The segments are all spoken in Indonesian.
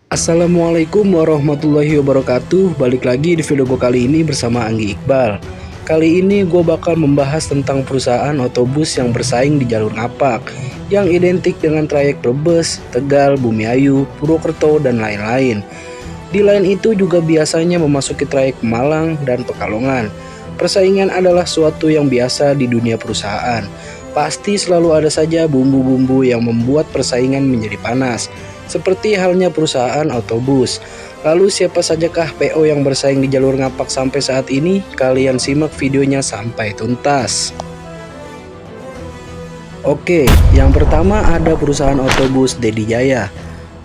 Assalamualaikum warahmatullahi wabarakatuh. Balik lagi di video gue kali ini bersama Anggi Iqbal. Kali ini gue bakal membahas tentang perusahaan otobus yang bersaing di jalur ngapak, yang identik dengan trayek Brebes, Tegal, Bumiayu, Purwokerto, dan lain-lain. Di lain itu juga biasanya memasuki trayek Malang dan Pekalongan. Persaingan adalah suatu yang biasa di dunia perusahaan. Pasti selalu ada saja bumbu-bumbu yang membuat persaingan menjadi panas, seperti halnya perusahaan otobus. Lalu siapa sajakah PO yang bersaing di jalur ngapak sampai saat ini? Kalian simak videonya sampai tuntas. Oke, yang pertama ada perusahaan otobus Dedi Jaya.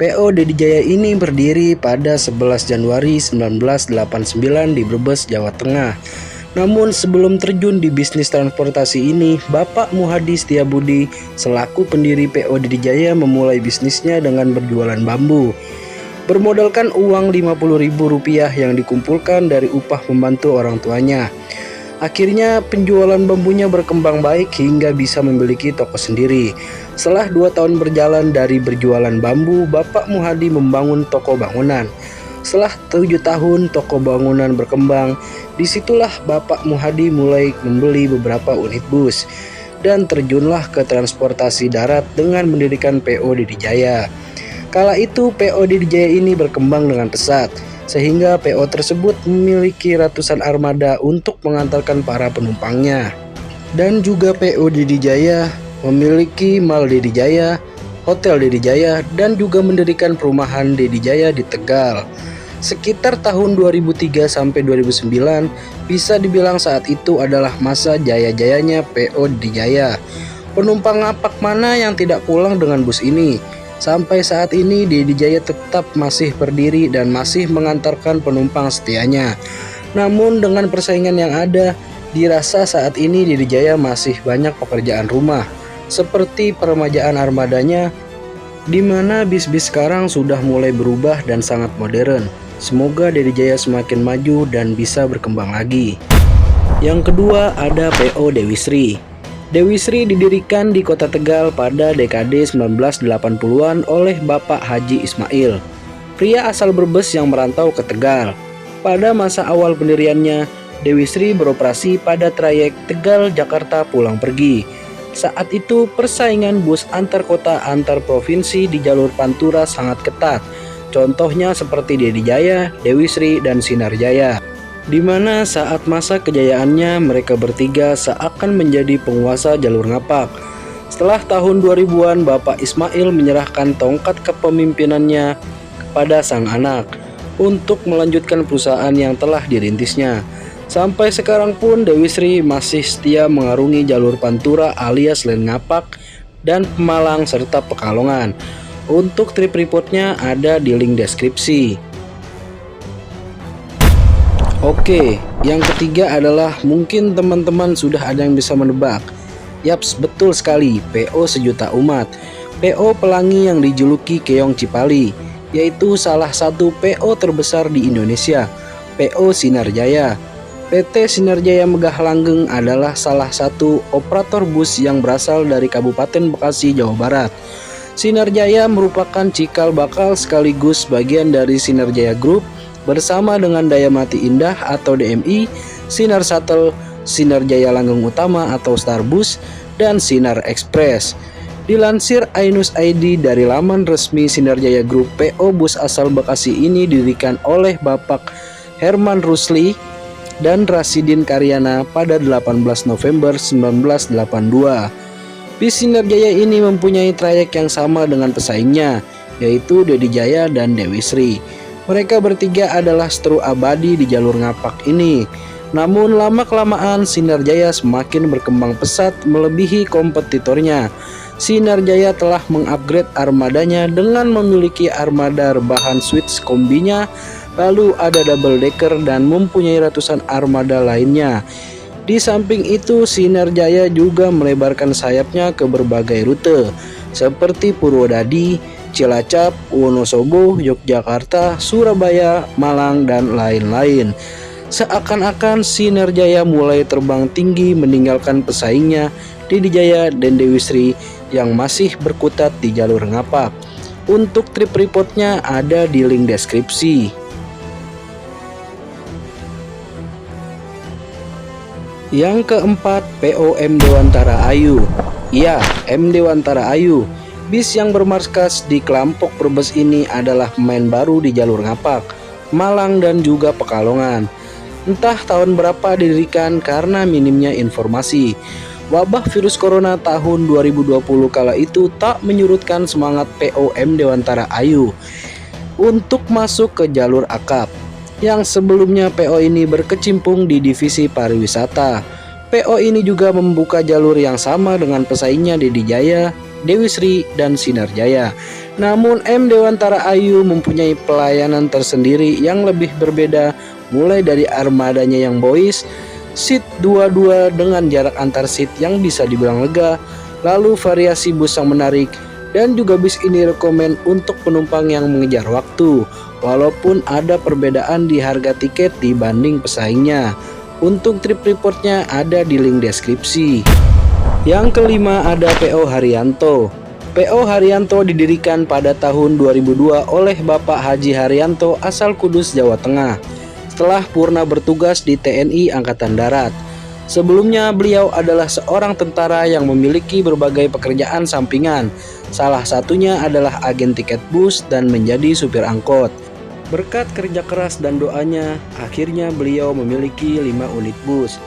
PO Dedi Jaya ini berdiri pada 11 Januari 1989 di Brebes, Jawa Tengah. Namun sebelum terjun di bisnis transportasi ini, Bapak Muhadi Setiabudi selaku pendiri PO Dedi Jaya memulai bisnisnya dengan berjualan bambu. Bermodalkan uang Rp50.000 yang dikumpulkan dari upah membantu orang tuanya. Akhirnya penjualan bambunya berkembang baik hingga bisa memiliki toko sendiri. Setelah 2 tahun berjalan dari berjualan bambu, Bapak Muhadi membangun toko bangunan. Setelah 7 tahun toko bangunan berkembang, disitulah Bapak Muhadi mulai membeli beberapa unit bus dan terjunlah ke transportasi darat dengan mendirikan PO Dedi Jaya. Kala itu PO Dedi Jaya ini berkembang dengan pesat, sehingga PO tersebut memiliki ratusan armada untuk mengantarkan para penumpangnya. Dan juga PO Dedi Jaya memiliki Mall Dedi Jaya, Hotel Dedi Jaya, dan juga mendirikan perumahan Dedi Jaya di Tegal. Sekitar tahun 2003 sampai 2009 bisa dibilang saat itu adalah masa jaya-jayanya PO Dedi Jaya. Penumpang ngapak mana yang tidak pulang dengan bus ini? Sampai saat ini Dedi Jaya tetap masih berdiri dan masih mengantarkan penumpang setianya. Namun dengan persaingan yang ada, dirasa saat ini Dedi Jaya masih banyak pekerjaan rumah, seperti peremajaan armadanya, di mana bis-bis sekarang sudah mulai berubah dan sangat modern. Semoga Dedi Jaya semakin maju dan bisa berkembang lagi. Yang kedua ada PO Dewi Sri. Dewi Sri didirikan di Kota Tegal pada dekade 1980-an oleh Bapak Haji Ismail, pria asal Brebes yang merantau ke Tegal. Pada masa awal pendiriannya, Dewi Sri beroperasi pada trayek Tegal-Jakarta pulang pergi. Saat itu persaingan bus antar kota antar provinsi di jalur Pantura sangat ketat. Contohnya seperti Dedi Jaya, Dewi Sri, dan Sinar Jaya, di mana saat masa kejayaannya mereka bertiga seakan menjadi penguasa jalur ngapak. Setelah tahun 2000-an, Bapak Ismail menyerahkan tongkat kepemimpinannya kepada sang anak untuk melanjutkan perusahaan yang telah dirintisnya. Sampai sekarang pun Dewi Sri masih setia mengarungi jalur Pantura alias Len Ngapak dan Pemalang serta Pekalongan. Untuk trip reportnya ada di link deskripsi. Oke, yang ketiga adalah mungkin teman-teman sudah ada yang bisa menebak. Yaps, betul sekali, PO Sejuta Umat. PO Pelangi yang dijuluki Keong Cipali, yaitu salah satu PO terbesar di Indonesia, PO Sinar Jaya. PT Sinar Jaya Megah Langgeng adalah salah satu operator bus yang berasal dari Kabupaten Bekasi, Jawa Barat. Sinar Jaya merupakan cikal bakal sekaligus bagian dari Sinar Jaya Group bersama dengan Daya Mati Indah atau DMI, Sinar Shuttle, Sinar Jaya Langgeng Utama atau Starbus, dan Sinar Express. Dilansir Ainus ID dari laman resmi Sinar Jaya Group, PO bus asal Bekasi ini didirikan oleh Bapak Herman Rusli dan Rasidin Karyana pada 18 November 1982. Bis Sinar Jaya ini mempunyai trayek yang sama dengan pesaingnya, yaitu Dedi Jaya dan Dewi Sri. Mereka bertiga adalah seteru abadi di jalur ngapak ini. Namun lama-kelamaan Sinar Jaya semakin berkembang pesat melebihi kompetitornya. Sinar Jaya telah mengupgrade armadanya dengan memiliki armada rebahan switch kombinya, lalu ada double decker dan mempunyai ratusan armada lainnya. Di samping itu, Sinar Jaya juga melebarkan sayapnya ke berbagai rute seperti Purwodadi, Cilacap, Wonosobo, Yogyakarta, Surabaya, Malang, dan lain-lain. Seakan-akan Sinar Jaya mulai terbang tinggi meninggalkan pesaingnya Dedi Jaya dan Dewi Sri yang masih berkutat di jalur ngapak. Untuk trip reportnya ada di link deskripsi. Yang keempat, PO M Dewantara Ayu. Iya, M Dewantara Ayu. Bis yang bermarkas di Klampok Brebes ini adalah pemain baru di jalur Ngapak, Malang dan juga Pekalongan. Entah tahun berapa didirikan karena minimnya informasi. Wabah virus corona tahun 2020 kala itu tak menyurutkan semangat PO M Dewantara Ayu untuk masuk ke jalur akap. Yang sebelumnya PO ini berkecimpung di divisi pariwisata. PO ini juga membuka jalur yang sama dengan pesaingnya Dedi Jaya, Dewi Sri, dan Sinar Jaya. Namun M Dewantara Ayu mempunyai pelayanan tersendiri yang lebih berbeda, mulai dari armadanya yang boys, seat 22 dengan jarak antar seat yang bisa dibilang lega, lalu variasi bus yang menarik, dan juga bis ini rekomen untuk penumpang yang mengejar waktu, walaupun ada perbedaan di harga tiket dibanding pesaingnya. Untuk trip reportnya ada di link deskripsi. Yang kelima ada PO Haryanto. PO Haryanto didirikan pada tahun 2002 oleh Bapak Haji Haryanto asal Kudus, Jawa Tengah, setelah purna bertugas di TNI Angkatan Darat. Sebelumnya beliau adalah seorang tentara yang memiliki berbagai pekerjaan sampingan. Salah satunya adalah agen tiket bus dan menjadi supir angkot. Berkat kerja keras dan doanya, akhirnya beliau memiliki 5 unit bus.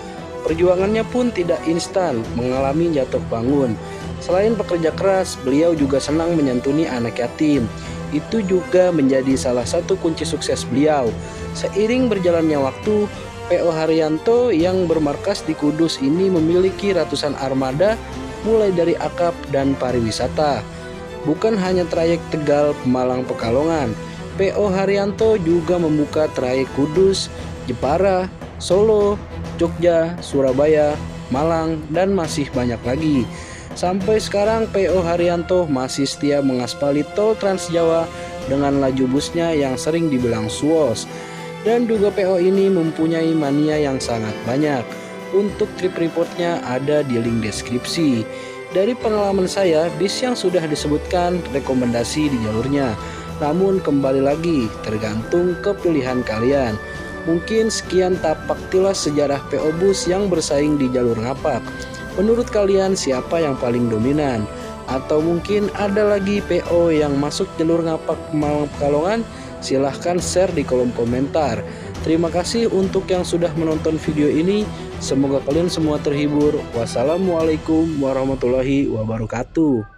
Perjuangannya pun tidak instan, mengalami jatuh bangun. Selain bekerja keras, beliau juga senang menyantuni anak yatim. Itu juga menjadi salah satu kunci sukses beliau. Seiring berjalannya waktu, PO Haryanto yang bermarkas di Kudus ini memiliki ratusan armada mulai dari akap dan pariwisata. Bukan hanya trayek Tegal, Pemalang, Pekalongan, PO Haryanto juga membuka trayek Kudus, Jepara, Solo, Jogja, Surabaya, Malang, dan masih banyak lagi. Sampai sekarang PO Haryanto masih setia mengaspali tol Trans Jawa dengan laju busnya yang sering dibilang suos. Dan juga PO ini mempunyai mania yang sangat banyak. Untuk trip reportnya ada di link deskripsi. Dari pengalaman saya, bis yang sudah disebutkan rekomendasi di jalurnya. Namun kembali lagi tergantung kepilihan kalian. Mungkin sekian tapak tilas sejarah PO bus yang bersaing di jalur Ngapak. Menurut kalian siapa yang paling dominan? Atau mungkin ada lagi PO yang masuk jalur Ngapak Malang Pekalongan? Silahkan share di kolom komentar. Terima kasih untuk yang sudah menonton video ini. Semoga kalian semua terhibur. Wassalamualaikum warahmatullahi wabarakatuh.